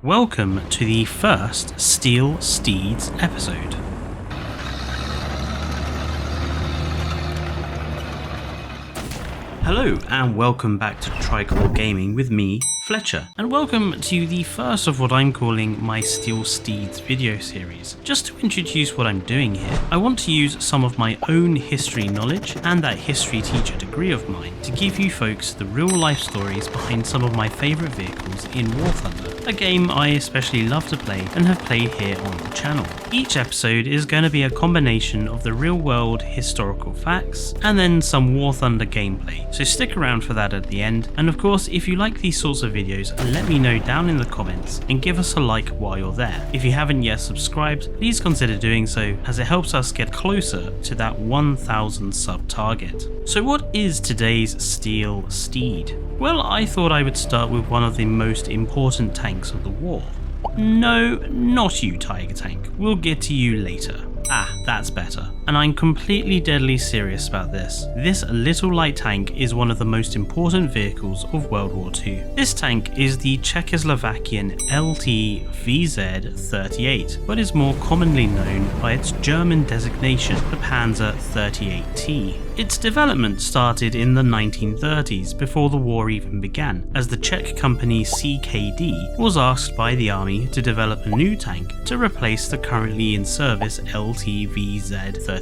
Welcome to the first Steel Steads episode. Hello and welcome back to Triclaw Gaming with me, Fletcher, and welcome to the first of what I'm calling my Steel Steads video series. Just to introduce what I'm doing here, I want to use some of my own history knowledge and that history teacher degree of mine to give you folks the real life stories behind some of my favourite vehicles in Warthunder, a game I especially love to play and have played here on the channel. Each episode is going to be a combination of the real world historical facts and then some Warthunder gameplay, so stick around for that at the end, and of course if you like these sorts of videos, let me know down in the comments and give us a like while you're there. If you haven't yet subscribed, please consider doing so as it helps us get closer to that 1000 sub target. So what is today's Steel Steed? Well, I thought I would start with one of the most important tanks of the war. No, not you, Tiger Tank. We'll get to you later. Ah, that's better. And I'm completely deadly serious about this. This little light tank is one of the most important vehicles of World War II. This tank is the Czechoslovakian LT-VZ-38, but is more commonly known by its German designation, the Panzer 38T. Its development started in the 1930s before the war even began, as the Czech company CKD was asked by the army to develop a new tank to replace the currently in service LT-VZ-35.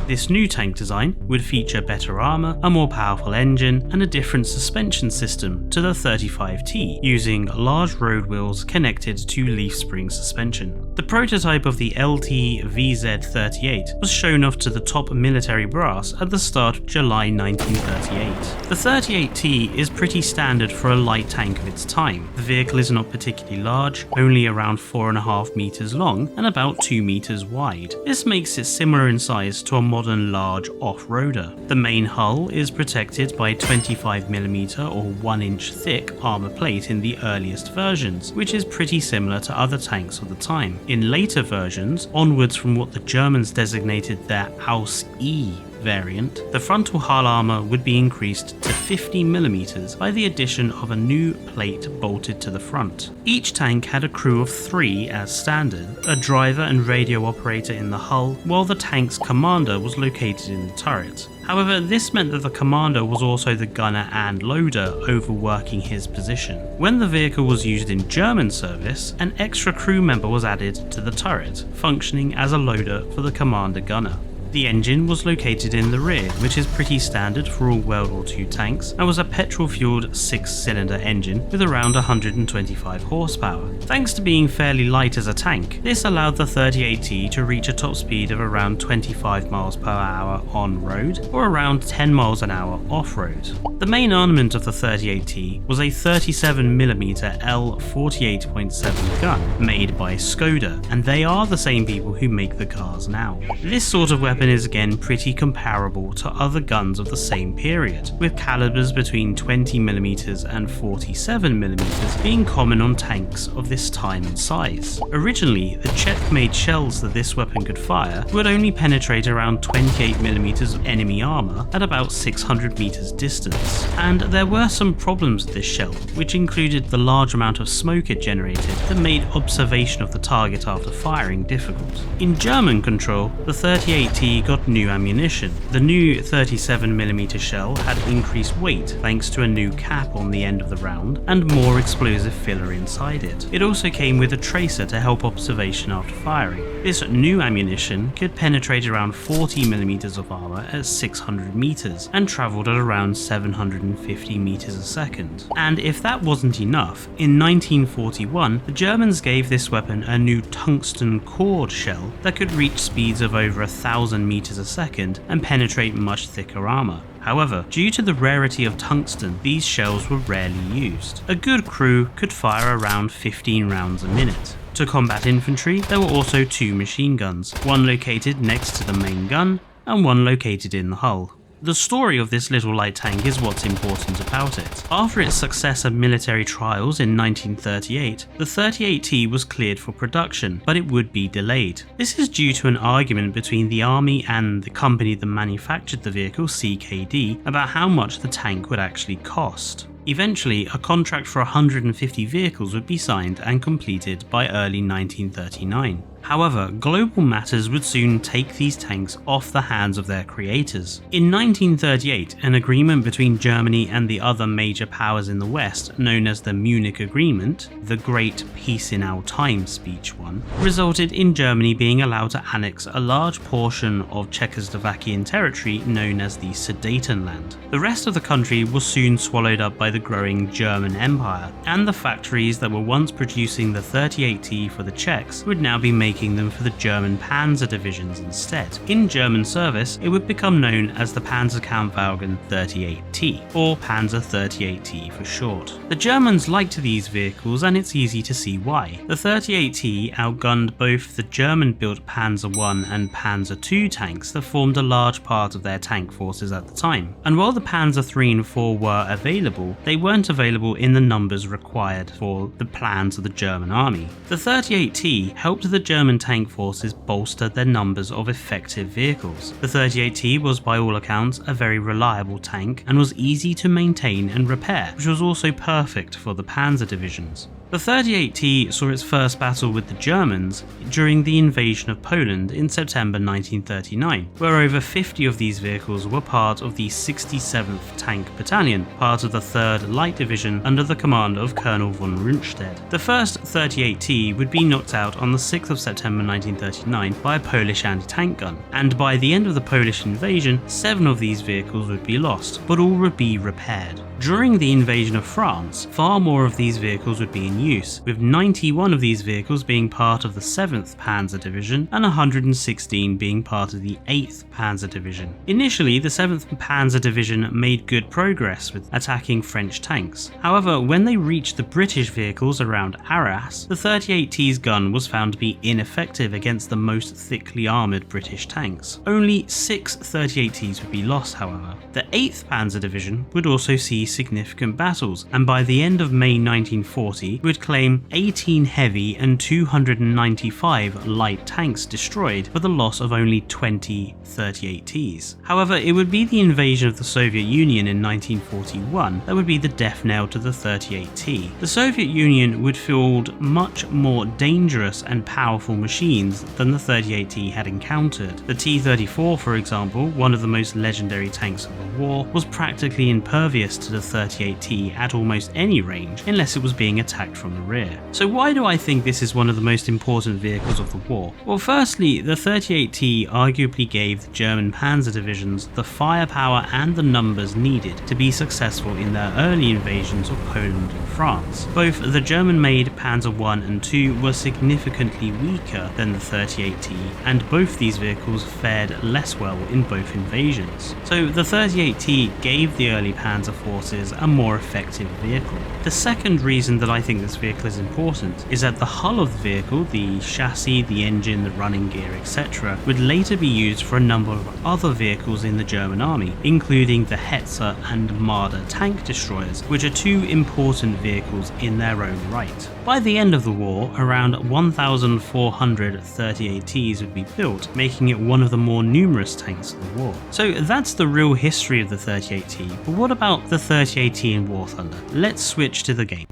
This new tank design would feature better armour, a more powerful engine, and a different suspension system to the 35T, using large road wheels connected to leaf spring suspension. The prototype of the LT-VZ-38 was shown off to the top military brass at the start of July 1938. The 38T is pretty standard for a light tank of its time. The vehicle is not particularly large, only around 4.5 meters long and about 2 meters wide. This makes it similar in size to a modern large off-roader. The main hull is protected by 25mm or 1-inch thick armour plate in the earliest versions, which is pretty similar to other tanks of the time. In later versions, onwards from what the Germans designated their Aus E variant, the frontal hull armour would be increased to 50mm by the addition of a new plate bolted to the front. Each tank had a crew of 3 as standard, a driver and radio operator in the hull, while the tank's commander was located in the turret. However, this meant that the commander was also the gunner and loader, overworking his position. When the vehicle was used in German service, an extra crew member was added to the turret, functioning as a loader for the commander gunner. The engine was located in the rear, which is pretty standard for all World War II tanks, and was a petrol-fueled 6-cylinder engine with around 125 horsepower. Thanks to being fairly light as a tank, this allowed the 38T to reach a top speed of around 25 miles per hour on road, or around 10 miles an hour off-road. The main armament of the 38T was a 37mm L48.7 gun, made by Skoda, and they are the same people who make the cars now. This sort of weapon is again pretty comparable to other guns of the same period, with calibers between 20mm and 47mm being common on tanks of this time and size. Originally, the Czech-made shells that this weapon could fire would only penetrate around 28mm of enemy armour at about 600 meters distance, and there were some problems with this shell, which included the large amount of smoke it generated that made observation of the target after firing difficult. In German control, the 38T got new ammunition. The new 37mm shell had increased weight thanks to a new cap on the end of the round and more explosive filler inside it. It also came with a tracer to help observation after firing. This new ammunition could penetrate around 40mm of armour at 600 meters and travelled at around 750 meters a second. And if that wasn't enough, in 1941 the Germans gave this weapon a new tungsten cord shell that could reach speeds of over 1,000 meters a second and penetrate much thicker armour. However, due to the rarity of tungsten, these shells were rarely used. A good crew could fire around 15 rounds a minute. To combat infantry, there were also 2 machine guns, one located next to the main gun and one located in the hull. The story of this little light tank is what's important about it. After its successive military trials in 1938, the 38T was cleared for production, but it would be delayed. This is due to an argument between the army and the company that manufactured the vehicle, CKD, about how much the tank would actually cost. Eventually, a contract for 150 vehicles would be signed and completed by early 1939. However, global matters would soon take these tanks off the hands of their creators. In 1938, an agreement between Germany and the other major powers in the West, known as the Munich Agreement, the Great Peace in Our Time speech one, resulted in Germany being allowed to annex a large portion of Czechoslovakian territory known as the Sudetenland. The rest of the country was soon swallowed up by the growing German Empire, and the factories that were once producing the 38T for the Czechs would now be making them for the German Panzer divisions instead. In German service, it would become known as the Panzerkampfwagen 38T, or Panzer 38T for short. The Germans liked these vehicles, and it's easy to see why. The 38T outgunned both the German-built Panzer I and Panzer II tanks that formed a large part of their tank forces at the time. And while the Panzer III and IV were available, they weren't available in the numbers required for the plans of the German army. The 38T helped the German tank forces bolster their numbers of effective vehicles. The 38T was by all accounts a very reliable tank and was easy to maintain and repair, which was also perfect for the Panzer divisions. The 38T saw its first battle with the Germans during the invasion of Poland in September 1939, where over 50 of these vehicles were part of the 67th Tank Battalion, part of the 3rd Light Division under the command of Colonel von Rundstedt. The first 38T would be knocked out on the 6th of September 1939 by a Polish anti-tank gun, and by the end of the Polish invasion, 7 of these vehicles would be lost, but all would be repaired. During the invasion of France, far more of these vehicles would be in use, with 91 of these vehicles being part of the 7th Panzer Division and 116 being part of the 8th Panzer Division. Initially, the 7th Panzer Division made good progress with attacking French tanks. However, when they reached the British vehicles around Arras, the 38T's gun was found to be ineffective against the most thickly armoured British tanks. Only 6 38Ts would be lost, however. The 8th Panzer Division would also see significant battles, and by the end of May 1940 would claim 18 heavy and 295 light tanks destroyed for the loss of only 20 38Ts. However, it would be the invasion of the Soviet Union in 1941 that would be the death knell to the 38T. The Soviet Union would field much more dangerous and powerful machines than the 38T had encountered. The T-34, for example, one of the most legendary tanks of the war, was practically impervious to the 38T at almost any range, unless it was being attacked from the rear. So why do I think this is one of the most important vehicles of the war? Well, firstly, the 38T arguably gave the German Panzer divisions the firepower and the numbers needed to be successful in their early invasions of Poland and France. Both the German-made Panzer I and II were significantly weaker than the 38T, and both these vehicles fared less well in both invasions. So the 38T gave the early Panzer forces a more effective vehicle. The second reason that I think this vehicle is important is that the hull of the vehicle, the chassis, the engine, the running gear, etc., would later be used for a number of other vehicles in the German army, including the Hetzer and Marder tank destroyers, which are two important vehicles in their own right. By the end of the war, around 1,400 38Ts would be built, making it one of the more numerous tanks of the war. So that's the real history of the 38T, but what about the 38T in Warthunder? Let's switch to the game.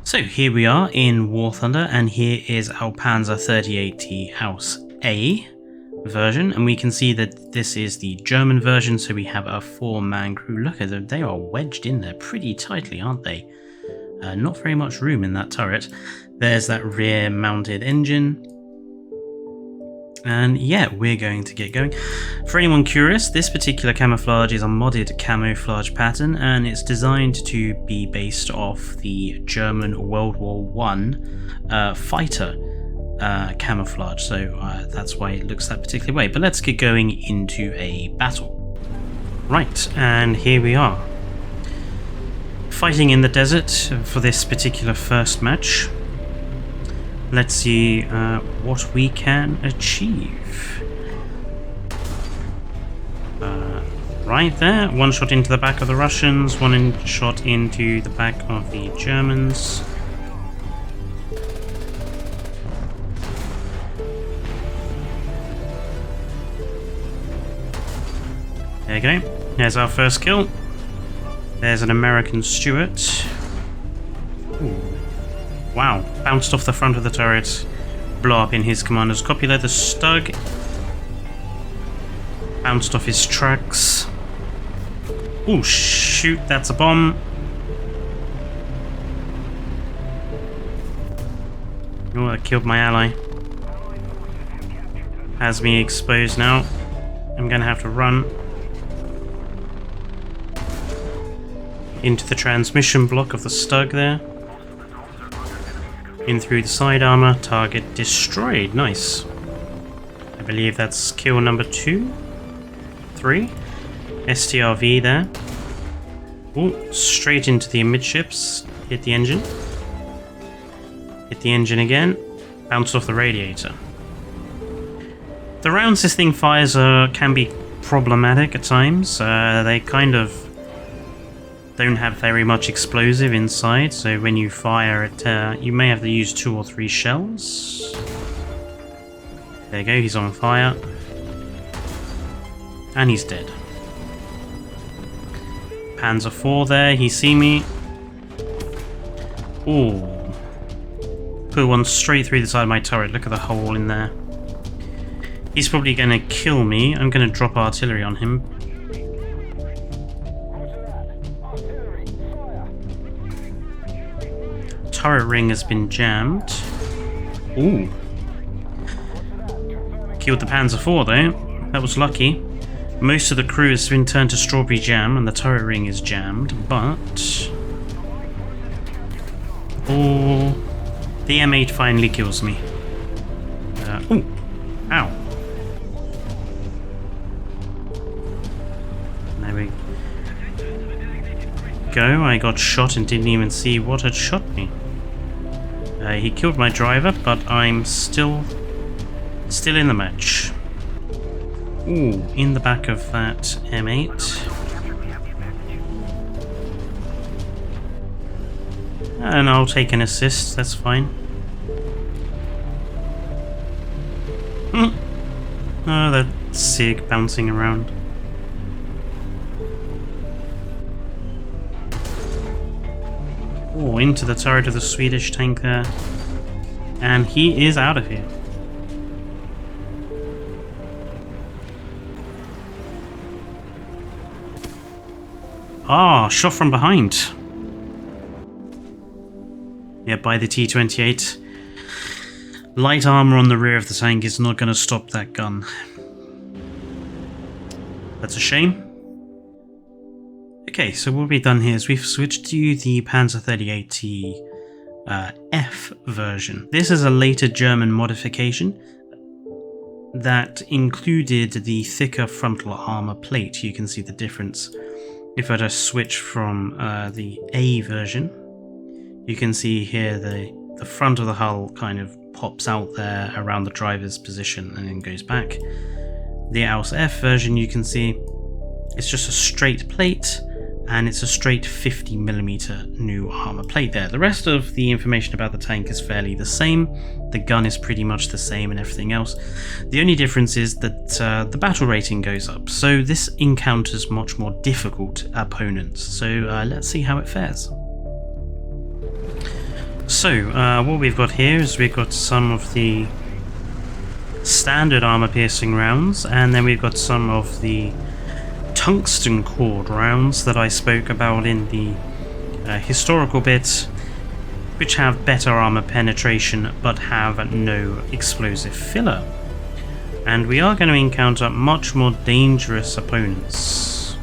So here we are in Warthunder, and here is our Panzer 38T House A version, and we can see that this is the German version, so we have a 4-man crew. Look at them, they are wedged in there pretty tightly, aren't they? Not very much room in that turret. There's that rear mounted engine. And yeah, we're going to get going. For anyone curious, this particular camouflage is a modded camouflage pattern, and it's designed to be based off the German World War I fighter camouflage, so that's why it looks that particular way. But let's get going into a battle. Right, and here we are. Fighting in the desert for this particular first match. Let's see what we can achieve. Right there, one shot into the back of the Russians, shot into the back of the Germans. There you go. There's our first kill. There's an American Stuart. Ooh. Wow, bounced off the front of the turret. Blow up in his commander's copula. The Stug bounced off his tracks. Oh shoot, that's a bomb. Oh, that killed my ally. Has me exposed now. I'm gonna have to run into the transmission block of the Stug there. In through the side armor, target destroyed. Nice. I believe that's kill number 2, 3. STRV there. Ooh, straight into the amidships. Hit the engine. Hit the engine again. Bounced off the radiator. The rounds this thing fires can be problematic at times. They kind of don't have very much explosive inside, so when you fire it, you may have to use 2 or 3 shells. There you go, he's on fire. And he's dead. Panzer IV there, he see me. Ooh. Put one straight through the side of my turret, look at the hole in there. He's probably gonna kill me. I'm gonna drop artillery on him. Turret ring has been jammed. Ooh. Killed the Panzer IV though. That was lucky. Most of the crew has been turned to strawberry jam and the turret ring is jammed, but... Oh, the M8 finally kills me. Ooh. Ow. There we go. I got shot and didn't even see what had shot me. He killed my driver, but I'm still in the match. Ooh, in the back of that M8. And I'll take an assist, that's fine. Oh, that SIG bouncing around. Oh, into the turret of the Swedish tank there. And he is out of here. Ah, shot from behind. Yeah, by the T-28. Light armor on the rear of the tank is not going to stop that gun. That's a shame. Okay, so what we've done here is we've switched to the Panzer 38T F version. This is a later German modification that included the thicker frontal armor plate. You can see the difference. If I just switch from the A version, you can see here the front of the hull kind of pops out there around the driver's position and then goes back. The Aus F version, you can see it's just a straight plate and it's a straight 50mm new armor plate there. The rest of the information about the tank is fairly the same. The gun is pretty much the same and everything else. The only difference is that the battle rating goes up, so this encounters much more difficult opponents. So let's see how it fares. So what we've got here is we've got some of the standard armor piercing rounds, and then we've got some of the tungsten cord rounds that I spoke about in the historical bits, which have better armor penetration but have no explosive filler. And we are going to encounter much more dangerous opponents.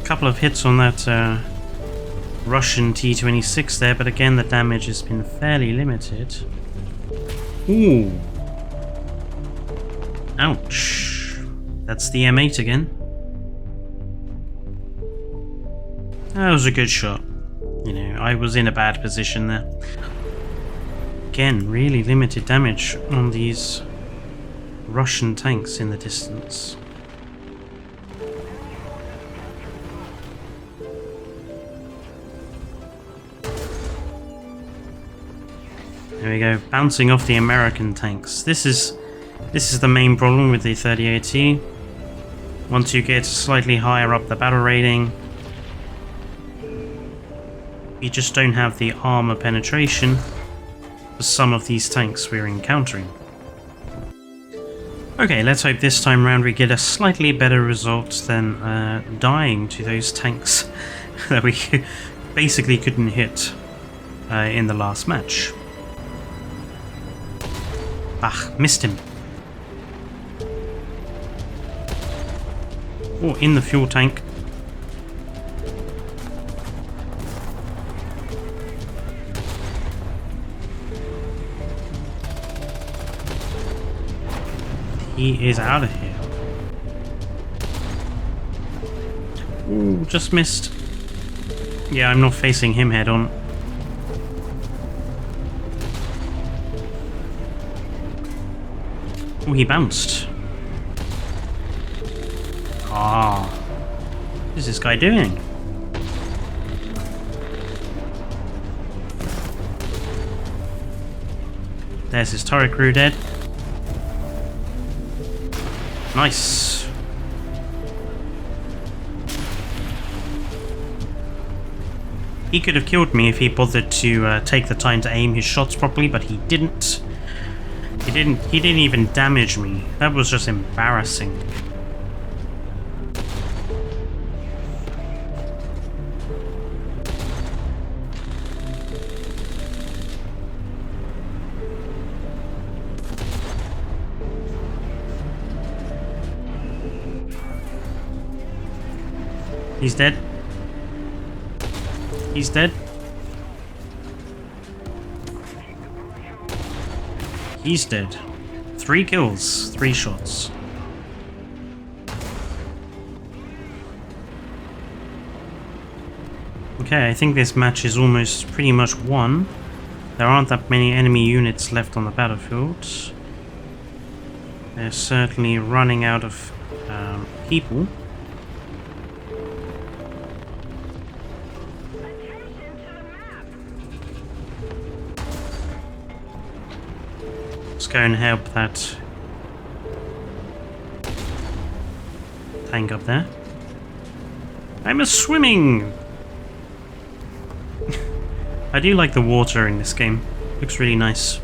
A couple of hits on that Russian T-26 there, but again the damage has been fairly limited. Ooh. Ouch. That's the M8 again. That was a good shot. You know, I was in a bad position there. Again, really limited damage on these Russian tanks in the distance. There we go, bouncing off the American tanks. This is the main problem with the 38T. Once you get slightly higher up the battle rating, you just don't have the armor penetration for some of these tanks we're encountering. Okay, let's hope this time round we get a slightly better result than dying to those tanks that we basically couldn't hit in the last match. Ah, missed him. Oh, in the fuel tank. He is out of here. Ooh, just missed. Yeah, I'm not facing him head on. Oh, he bounced. Ah. What is this guy doing? There's his turret crew dead. Nice. He could have killed me if he bothered to take the time to aim his shots properly, but he didn't. He didn't even damage me. That was just embarrassing. He's dead. He's dead. He's dead. 3 kills, 3 shots. Okay, I think this match is almost pretty much won. There aren't that many enemy units left on the battlefield. They're certainly running out of people. Let's go and help that tank up there. I'm a swimming! I do like the water in this game. Looks really nice.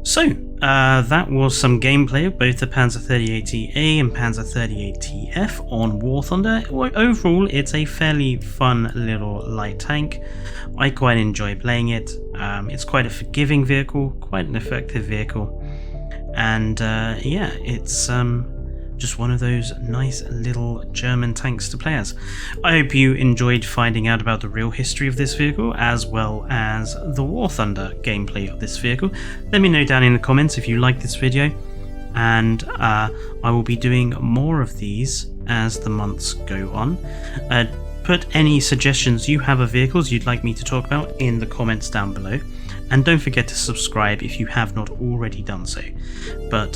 So, that was some gameplay of both the Panzer 38T-A and Panzer 38T-F on Warthunder. Overall, it's a fairly fun little light tank. I quite enjoy playing it. It's quite a forgiving vehicle, quite an effective vehicle, and yeah, it's just one of those nice little German tanks to play as. I hope you enjoyed finding out about the real history of this vehicle, as well as the Warthunder gameplay of this vehicle. Let me know down in the comments if you like this video, and I will be doing more of these as the months go on. Put any suggestions you have of vehicles you'd like me to talk about in the comments down below, and don't forget to subscribe if you have not already done so. But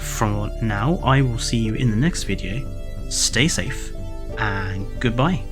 from now, I will see you in the next video. Stay safe, and goodbye.